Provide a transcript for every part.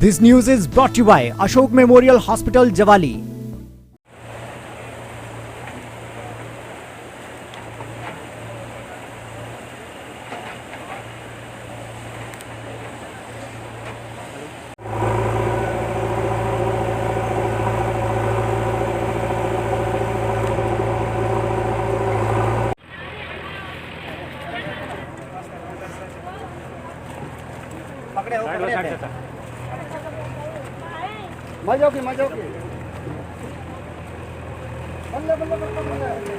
This news is brought to you by Ashok Memorial Hospital, Javali. मजा की बल्ले बल्ले बल्ले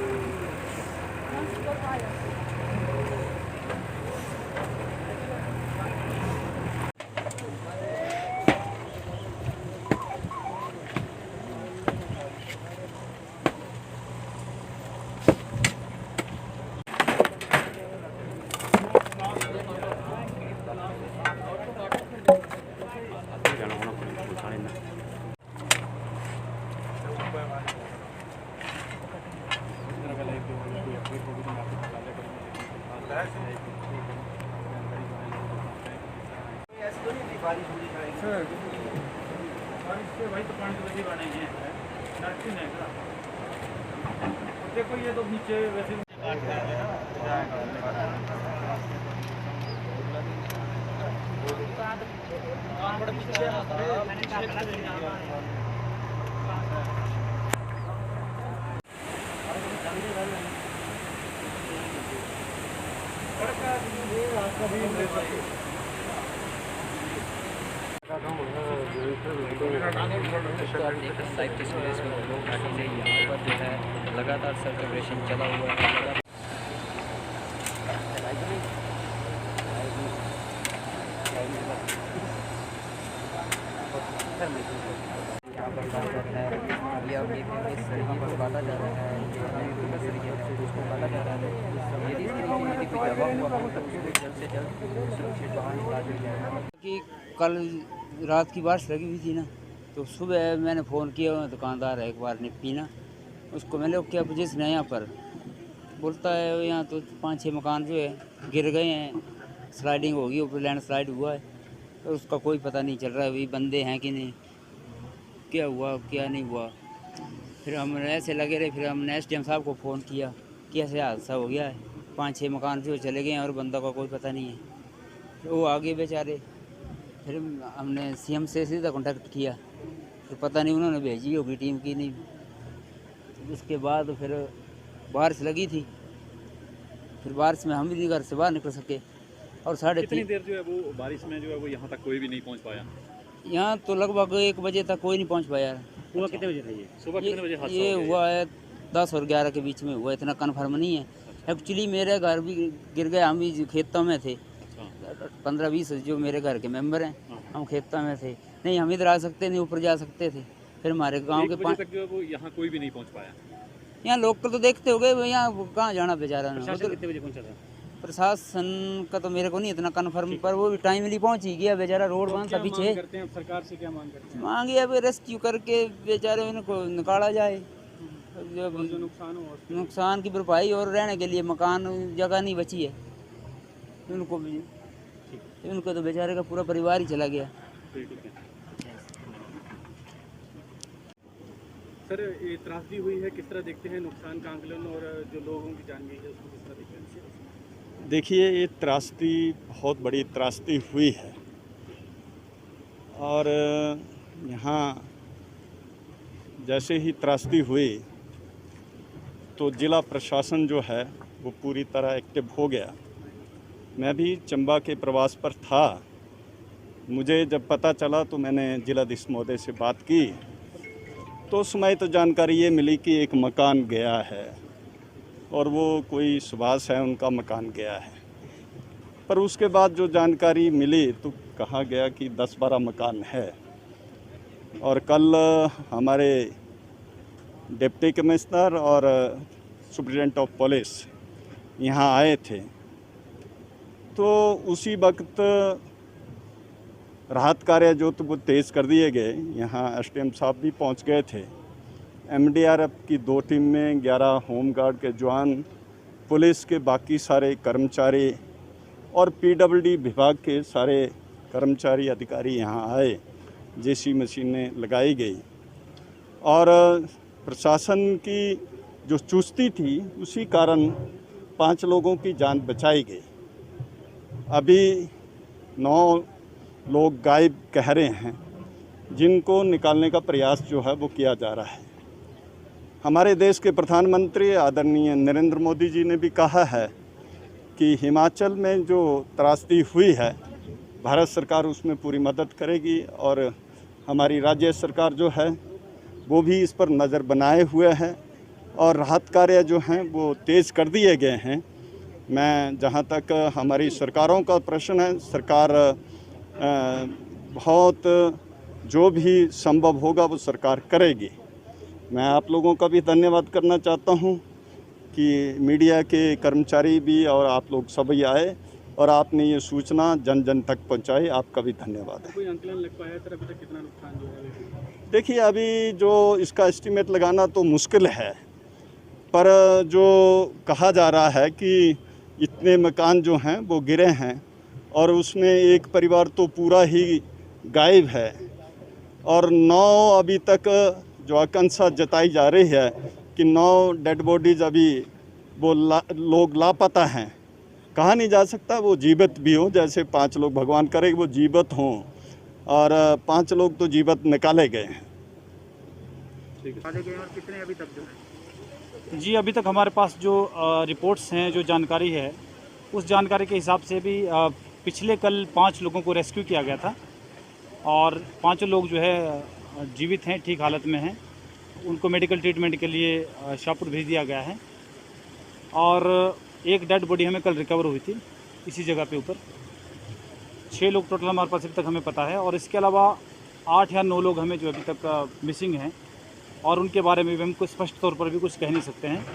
सर बारिश से भाई तो पानी तो बने हैं नाटिन है क्या देखो ये तो नीचे वैसे यहाँ पर जो है लगातार सर्कुलेशन चला हुआ है। यहाँ पर ये सरिये को काटा जा रहा है, उसको काटा जा रहा है। यदि कोई दवा हुआ हो तो उसको जल्द से जल्द सुरक्षित बाहर निकाल दिया जाए। कि कल रात की बारिश लगी हुई थी ना, तो सुबह मैंने फ़ोन किया, दुकानदार है एक बार निप्पी ना, उसको मैंने क्या पोजीशन है यहाँ पर, बोलता है यहाँ तो 5-6 मकान जो है गिर गए हैं, स्लाइडिंग होगी, ऊपर लैंड स्लाइड हुआ है, तो उसका कोई पता नहीं चल रहा है अभी बंदे हैं कि नहीं, क्या हुआ क्या नहीं हुआ। फिर हम ऐसे लगे रहे, फिर हमने SDM साहब को फ़ोन किया कि ऐसे हादसा हो गया है, 5-6 मकान जो चले गए हैं और बंदा का कोई पता नहीं है। फिर वो आगे बेचारे, फिर हमने CM से सीधा कांटेक्ट किया, फिर पता नहीं उन्होंने भेजी होगी टीम की नहीं। उसके बाद फिर बारिश लगी थी, फिर बारिश में हम भी घर से बाहर निकल सके। और कितनी देर जो है वो बारिश में जो है वो यहाँ तक कोई भी नहीं पहुँच पाया? यहाँ तो लगभग 1 बजे तक कोई नहीं पहुँच पाया। हुआ कितने बजे था ये? सुबह कितने बजे हादसा ये हो गया? हुआ है 10 और 11 के बीच में हुआ, इतना कन्फर्म नहीं है। एक्चुअली मेरे घर भी गिर गए, हम भी खेतों में थे, 15-20 जो मेरे घर के मेंबर हैं, हम खेतों में थे, नहीं हम इधर आ सकते नहीं, ऊपर जा सकते थे। फिर हमारे गांव के 1 बजे तक जो है वो यहाँ कोई भी नहीं पहुँच पाया। यहाँ लोकल तो देखते हो गए, यहाँ कहाँ जाना बेचारा ना। प्रशासन कितने बजे पहुँचा था? प्रशासन का तो मेरे को नहीं इतना कन्फर्म, पर वो भी टाइमली पहुँच ही गया बेचारा, रोड बांध था पीछे। करते हैं सरकार से क्या मांग करते हैं? मांगे अब रेस्क्यू करके बेचारे उनको निकाला जाए, जो नुकसान हो नुकसान की भरपाई, और रहने के लिए मकान जगह नहीं बची है उनको भी, उनको तो बेचारे का पूरा परिवार ही चला गया। ठीक है सर, ये त्रासदी हुई है, किस तरह देखते हैं नुकसान का आंकलन, और जो लोगों की जान गई है उसको किस तरह देखते हैं? देखिए, ये त्रासदी बहुत बड़ी त्रासदी हुई है, और यहाँ जैसे ही त्रासदी हुई तो ज़िला प्रशासन जो है वो पूरी तरह एक्टिव हो गया। मैं भी चंबा के प्रवास पर था, मुझे जब पता चला तो मैंने जिलाधीश महोदय से बात की, तो उस समय तो जानकारी ये मिली कि एक मकान गया है, और वो कोई सुभाष है उनका मकान गया है। पर उसके बाद जो जानकारी मिली तो कहा गया कि 10-12 मकान है। और कल हमारे डिप्टी कमिश्नर और सुप्रिटेंडेंट ऑफ पुलिस यहाँ आए थे, तो उसी वक्त राहत कार्य जो तो वो तेज़ कर दिए गए। यहाँ SDM साहब भी पहुँच गए थे, MDRF की 2 टीम में 11 होमगार्ड के जवान, पुलिस के बाकी सारे कर्मचारी और PWD विभाग के सारे कर्मचारी अधिकारी यहाँ आए जेसी मशीनें लगाई गई और प्रशासन की जो चुस्ती थी उसी कारण 5 लोगों की जान बचाई गई। अभी 9 लोग गायब कह रहे हैं, जिनको निकालने का प्रयास जो है वो किया जा रहा है। हमारे देश के प्रधानमंत्री आदरणीय नरेंद्र मोदी जी ने भी कहा है कि हिमाचल में जो त्रासदी हुई है भारत सरकार उसमें पूरी मदद करेगी और हमारी राज्य सरकार जो है वो भी इस पर नज़र बनाए हुए है और राहत कार्य जो हैं वो तेज़ कर दिए गए हैं। मैं जहाँ तक हमारी सरकारों का प्रश्न है, सरकार बहुत जो भी संभव होगा वो सरकार करेगी। मैं आप लोगों का भी धन्यवाद करना चाहता हूँ कि मीडिया के कर्मचारी भी और आप लोग सभी आए और आपने ये सूचना जन जन तक पहुँचाई, आपका भी धन्यवाद है। कोई आंकलन लग पाया सर अभी तक कितना नुकसान जो है? देखिए, अभी जो इसका एस्टीमेट लगाना तो मुश्किल है, पर जो कहा जा रहा है कि इतने मकान जो हैं वो गिरे हैं और उसमें एक परिवार तो पूरा ही गायब है और 9 अभी तक जो आकांक्षा जताई जा रही है कि 9 डेड बॉडीज़ अभी वो लोग लापता हैं। कहा नहीं जा सकता वो जीवित भी हो, जैसे 5 लोग भगवान करे वो जीवित हों और 5 लोग तो जीवित निकाले गए हैं। और कितने अभी तक जो है? जी, अभी तक हमारे पास जो रिपोर्ट्स हैं, जो जानकारी है, उस जानकारी के हिसाब से भी पिछले कल 5 लोगों को रेस्क्यू किया गया था और 5 लोग जो है जीवित हैं, ठीक हालत में हैं। उनको मेडिकल ट्रीटमेंट के लिए शाहपुर भेज दिया गया है और एक डेड बॉडी हमें कल रिकवर हुई थी इसी जगह पे ऊपर। 6 लोग टोटल हमारे पास अभी तक हमें पता है और इसके अलावा 8 या 9 लोग हमें जो अभी तक मिसिंग हैं और उनके बारे में भी हम कुछ स्पष्ट तौर पर भी कुछ कह नहीं सकते हैं।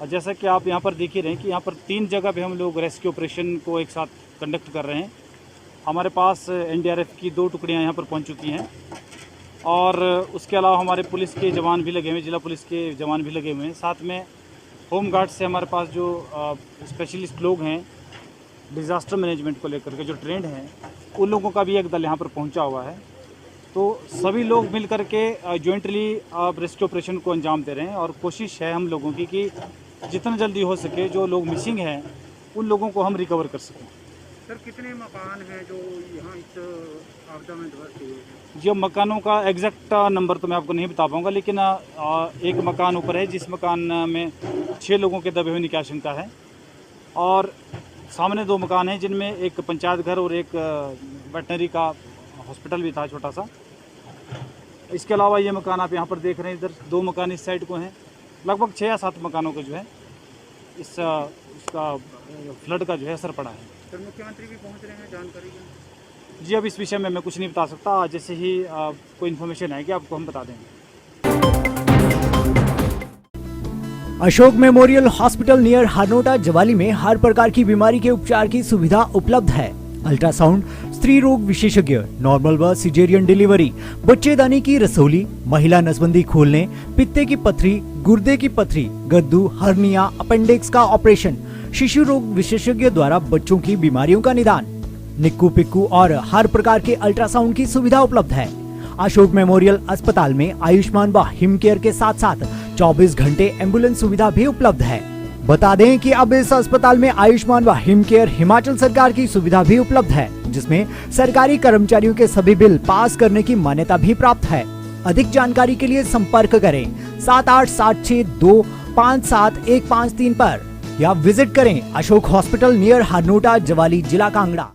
और जैसा कि आप यहाँ पर देख ही रहे हैं कि यहाँ पर 3 जगह पे हम लोग रेस्क्यू ऑपरेशन को एक साथ कंडक्ट कर रहे हैं। हमारे पास NDRF की 2 टुकड़ियाँ यहाँ पर पहुँच चुकी हैं और उसके अलावा हमारे पुलिस के जवान भी लगे हुए हैं, जिला पुलिस के जवान भी लगे हुए हैं। साथ में होम गार्ड से हमारे पास जो स्पेशलिस्ट लोग हैं डिज़ास्टर मैनेजमेंट को लेकर के जो ट्रेंड हैं, उन लोगों का भी एक दल यहाँ पर पहुँचा हुआ है। तो सभी लोग मिल कर के जॉइंटली रेस्क्यू ऑपरेशन को अंजाम दे रहे हैं और कोशिश है हम लोगों की कि जितना जल्दी हो सके जो लोग मिसिंग हैं उन लोगों को हम रिकवर कर सकें। सर, कितने मकान हैं जो यहाँ इस आपदा में ध्वस्त हुए हैं? जो मकानों का एग्जैक्ट नंबर तो मैं आपको नहीं बता पाऊँगा, लेकिन एक मकान ऊपर है जिस मकान में 6 लोगों के दबे होने की आशंका है और सामने 2 मकान हैं जिनमें एक पंचायत घर और एक वेटनरी का हॉस्पिटल भी था छोटा सा। इसके अलावा ये मकान आप यहाँ पर देख रहे हैं, इधर 2 मकान इस साइड को हैं। लगभग 6 या 7 मकानों का जो है इसका फ्लड का जो है असर पड़ा है। सर, मुख्यमंत्री भी पहुँच रहे हैं जानकारी के? जी, अब इस विषय में मैं कुछ नहीं बता सकता, जैसे ही कोई इन्फॉर्मेशन आएगी आपको हम बता देंगे। Ashok memorial hospital near Harnota Jawali में हर प्रकार की बीमारी के उपचार की सुविधा उपलब्ध है। अल्ट्रासाउंड, स्त्री रोग विशेषज्ञ, नॉर्मल व सिजेरियन डिलीवरी, बच्चेदानी की रसौली, महिला नसबंदी खोलने, पित्ते की पथरी, गुर्दे की पथरी, गद्दू, हर्निया, अपेंडिक्स का ऑपरेशन, शिशु रोग विशेषज्ञ द्वारा बच्चों की बीमारियों का निदान, निक्कू पिक्कू और हर प्रकार के अल्ट्रासाउंड की सुविधा उपलब्ध है। अशोक मेमोरियल अस्पताल में आयुष्मान व हिम केयर के साथ साथ 24 घंटे एम्बुलेंस सुविधा भी उपलब्ध है। बता दें कि अब इस अस्पताल में आयुष्मान व हिम केयर हिमाचल सरकार की सुविधा भी उपलब्ध है, जिसमें सरकारी कर्मचारियों के सभी बिल पास करने की मान्यता भी प्राप्त है। अधिक जानकारी के लिए संपर्क करें 7876257153 पर या विजिट करें अशोक हॉस्पिटल नियर हरनोटा जवाली, जिला कांगड़ा।